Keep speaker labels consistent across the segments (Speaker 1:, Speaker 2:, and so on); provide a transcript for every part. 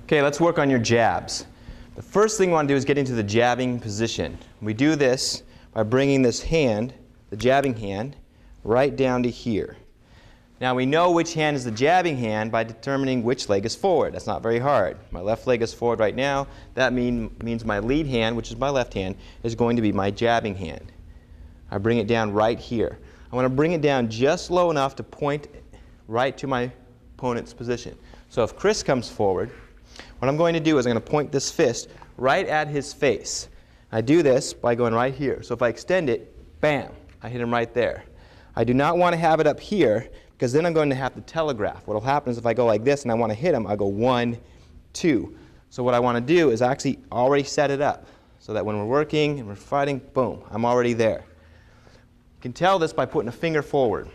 Speaker 1: Okay, let's work on your jabs. The first thing we want to do is get into the jabbing position. We do this by bringing this hand, the jabbing hand, right down to here. Now we know which hand is the jabbing hand by determining which leg is forward. That's not very hard. My left leg is forward right now. That means my lead hand, which is my left hand, is going to be my jabbing hand. I bring it down right here. I want to bring it down just low enough to point right to my opponent's position. So if Chris comes forward, what I'm going to do is I'm going to point this fist right at his face. I do this by going right here. So if I extend it, bam, I hit him right there. I do not want to have it up here because then I'm going to have to telegraph. What will happen is if I go like this and I want to hit him, I go 1, 2. So what I want to do is actually already set it up so that when we're working and we're fighting, boom, I'm already there. You can tell this by putting a finger forward.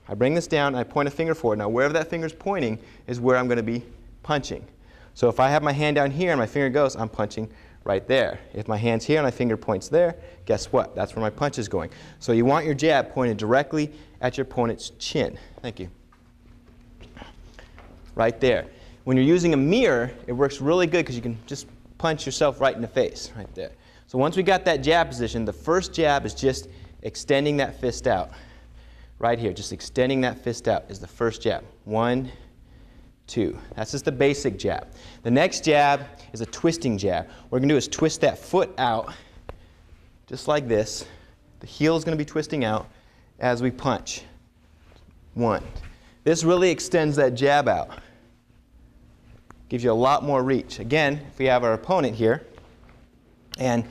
Speaker 1: I bring this down and I point a finger forward. Now wherever that finger is pointing is where I'm going to be punching. So if I have my hand down here and my finger goes, I'm punching right there. If my hand's here and my finger points there, guess what? That's where my punch is going. So you want your jab pointed directly at your opponent's chin. Thank you. Right there. When you're using a mirror, it works really good because you can just punch yourself right in the face, right there. So once we got that jab position, the first jab is just extending that fist out. Right here, just extending that fist out is the first jab. 1, 2. That's just the basic jab. The next jab is a twisting jab. What we're going to do is twist that foot out just like this. The heel is going to be twisting out as we punch. 1. This really extends that jab out. Gives you a lot more reach. Again, if we have our opponent here and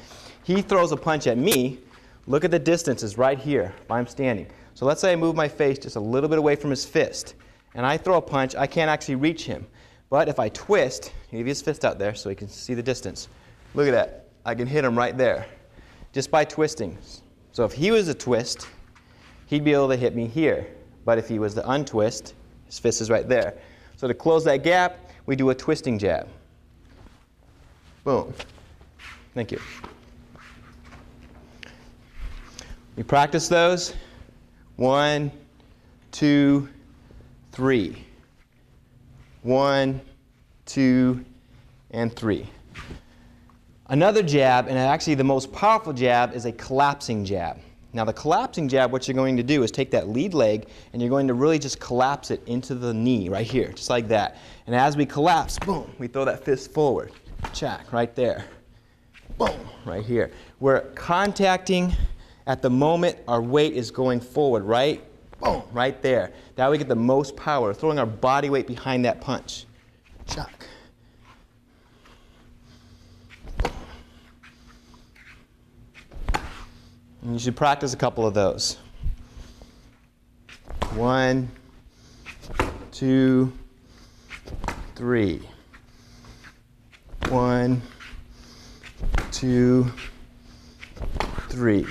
Speaker 1: he throws a punch at me, look at the distances right here if I'm standing. So let's say I move my face just a little bit away from his fist and I throw a punch, I can't actually reach him. But if I twist, leave his fist out there so he can see the distance. Look at that. I can hit him right there just by twisting. So if he was a twist, he'd be able to hit me here. But if he was the untwist, his fist is right there. So to close that gap, we do a twisting jab. Boom. Thank you. We practice those. 1, 2, 3. 1, 2, and 3. Another jab, and actually the most powerful jab, is a collapsing jab. Now the collapsing jab, what you're going to do is take that lead leg and you're going to really just collapse it into the knee right here, just like that. And as we collapse, boom, we throw that fist forward. Check, right there. Boom, right here. We're contacting at the moment our weight is going forward, right? Boom, right there. That way we get the most power, throwing our body weight behind that punch. Chuck. And you should practice a couple of those. 1, 2, 3. 1, 2, 3.